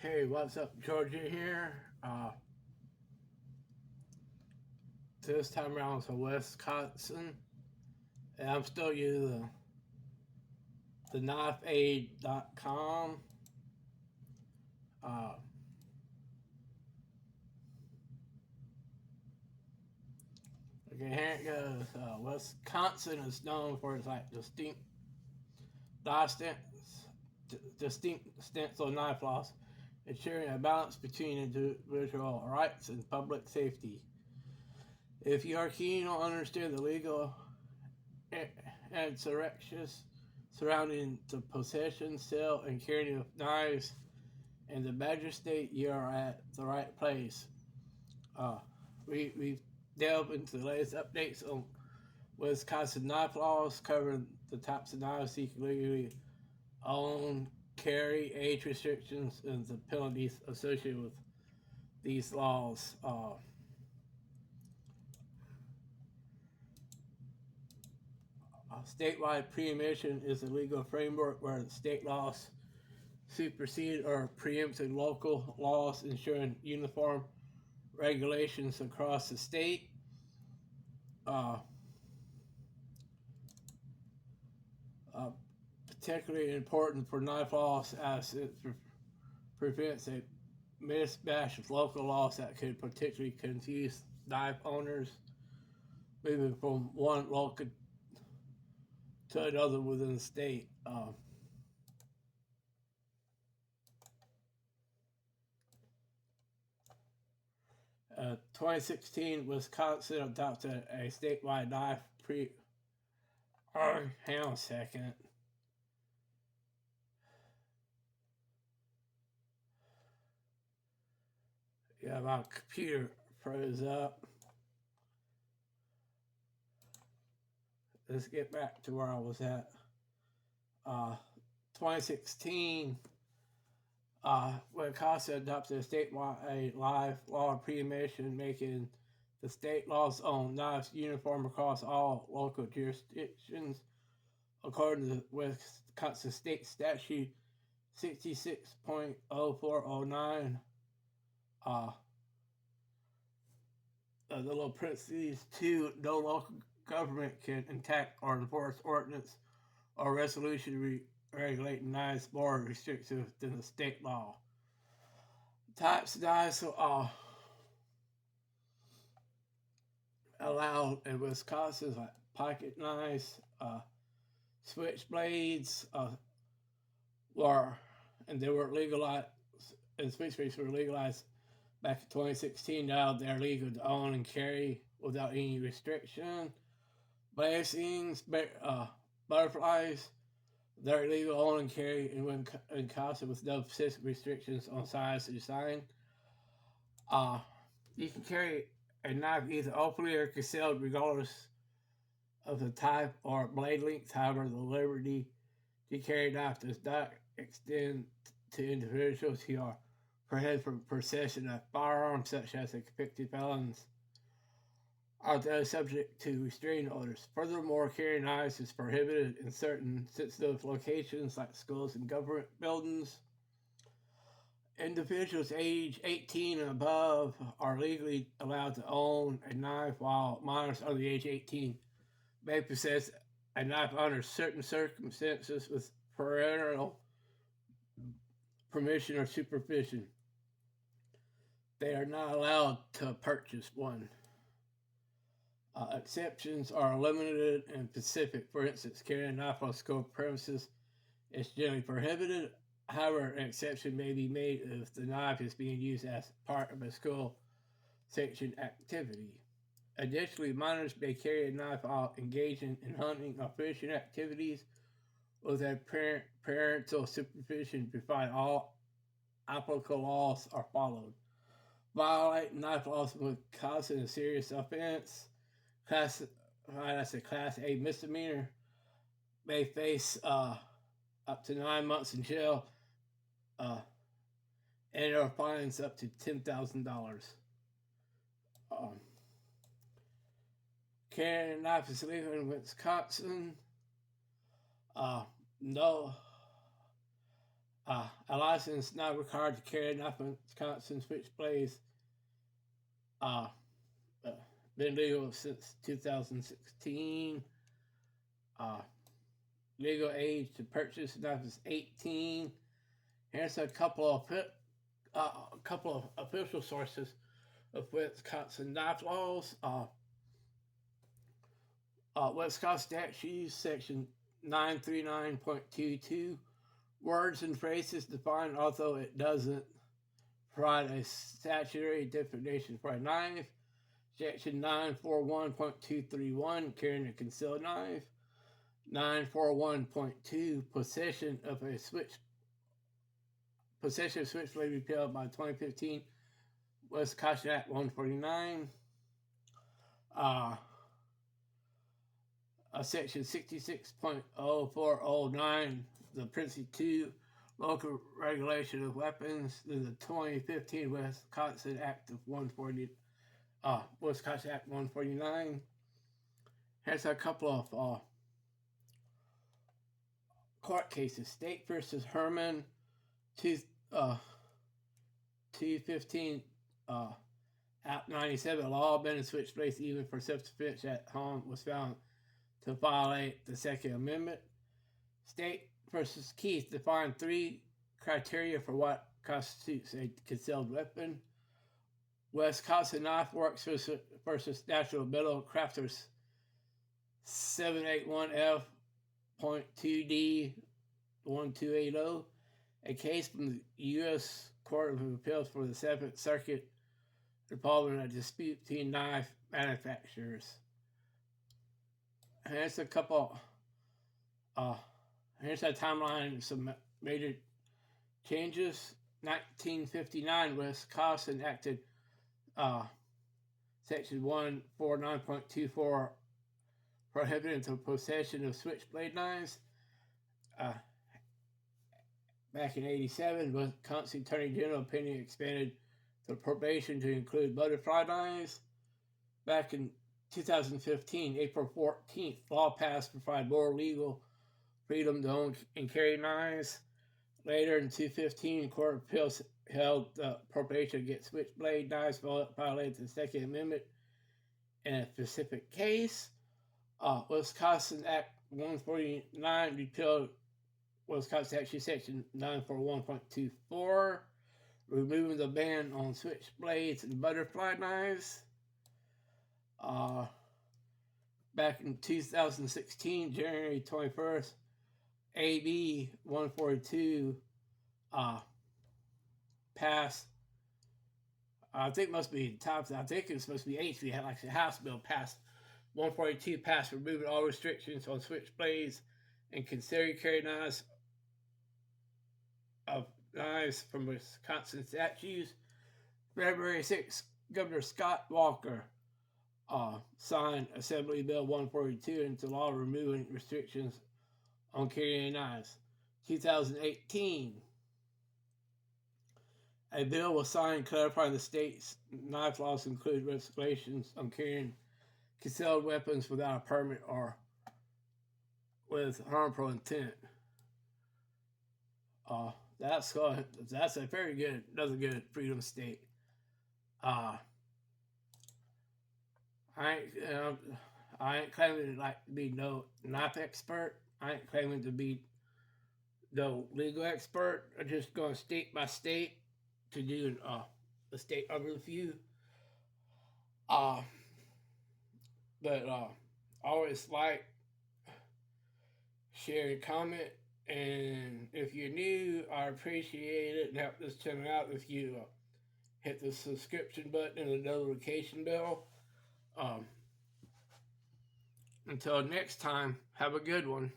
Hey, what's up, Georgia here? This time around it's Wisconsin, and I'm still using the knifeaid.com. Uh, okay, here it goes. Wisconsin is known for its distinct stencil knife laws, ensuring a balance between individual rights and public safety. If you are keen on understanding the legal and surrounding the possession, sale, and carrying of knives in the Badger State, you are at the right place. Uh, we've delved into the latest updates on Wisconsin knife laws, covering the types of knives you can legally own, carry, age restrictions, and the penalties associated with these laws. Statewide preemption is a legal framework where state laws supersede or preempted local laws, ensuring uniform regulations across the state. Uh, uh, Particularly important for knife laws as it prevents a mismatch of local laws that could particularly confuse knife owners moving from one local to another within the state. 2016, Wisconsin adopted a statewide knife hang on a second. Yeah, my computer froze up. Let's get back to where I was at. Uh, 2016, Wisconsin adopted a statewide live law of preemption, making the state laws on knives uniform across all local jurisdictions. According to Wisconsin State Statute 66.0409, uh, the little parentheses, two, no local government can enact or enforce ordinance or resolution regulating knives more restrictive than the state law. Types of knives are allowed in Wisconsin, like pocket knives, switchblades, and they were legalized, and switchblades were legalized back in 2016. Now they're legal to own and carry without any restriction. Blazings, butterflies, they're legal to own and carry in Wisconsin with no specific restrictions on size or design. You can carry a knife either openly or concealed, regardless of the type or blade length. However, the liberty to carry a knife does not extend to individuals who are prohibited from possession of firearms, such as convicted felons, are those subject to restraining orders. Furthermore, carrying knives is prohibited in certain sensitive locations like schools and government buildings. Individuals age 18 and above are legally allowed to own a knife, while minors under the age of 18 may possess a knife under certain circumstances with parental permission or supervision. They are not allowed to purchase one. Exceptions are limited and specific. For instance, carrying a knife on school premises is generally prohibited. However, an exception may be made if the knife is being used as part of a school sanctioned activity. Additionally, minors may carry a knife while engaging in hunting or fishing activities with a parental supervision, provided all applicable laws are followed. Violating knife laws would cause a serious offense, classified as a Class A misdemeanor, may face up to 9 months in jail, and or fines up to $10,000. Carrying a knife is legal in Wisconsin. No, A license not required to carry enough Wisconsin switchblades. Uh, been legal since 2016. Legal age to purchase knife is 18. Here's a couple of official sources of Wisconsin knife laws. Wisconsin statutes, section 939.22. Words and phrases defined, although it doesn't provide a statutory definition for a knife. Section 941.231, carrying a concealed knife. 941.2, possession of switchblade repealed by 2015 Wisconsin Act 149. Section 66.0409, the Princey 2 local regulation of weapons, the 2015 Wisconsin Act of Wisconsin Act 149. Here's a couple of court cases. State versus Herman, 215 Act 97. Law banning switchblades even for self-defense at home was found to violate the Second Amendment. State versus Keith defined 3 criteria for what constitutes a concealed weapon. Wisconsin Knife Works versus Natural Metal Crafters, 781F.2D1280, a case from the U.S. Court of Appeals for the 7th Circuit involving a dispute between knife manufacturers. Here's a couple. Here's a timeline of some major changes. 1959, Wisconsin acted section 149.24 prohibiting the possession of switchblade knives. Back in 87, Wisconsin Attorney General opinion expanded the prohibition to include butterfly knives. Back in 2015, April 14th, law passed to provide more legal freedom to own and carry knives. Later in 2015, Court of Appeals held the prohibition against switchblade knives violated the Second Amendment in a specific case. Wisconsin Act 149 repealed Wisconsin Statute section 941.24, removing the ban on switchblades and butterfly knives. Back in 2016, January 21st, AB 142 passed. I think it must be top. I think it's supposed to be HB. Like the House bill passed. 142 passed, removing all restrictions on switchblades and concealed carry knives from Wisconsin statutes. February 6th, Governor Scott Walker signed Assembly Bill 142 into law, removing restrictions on carrying knives. 2018, a bill was signed clarifying the state's knife laws include restrictions on carrying concealed weapons without a permit or with harmful intent. That's a very good, another good freedom state. I ain't claiming to be no knife expert. I ain't claiming to be no legal expert. I'm just going state by state to do a state overview. But always like, share, and comment. And if you're new, I appreciate it and help this channel out if you hit the subscription button and the notification bell. Until next time, have a good one.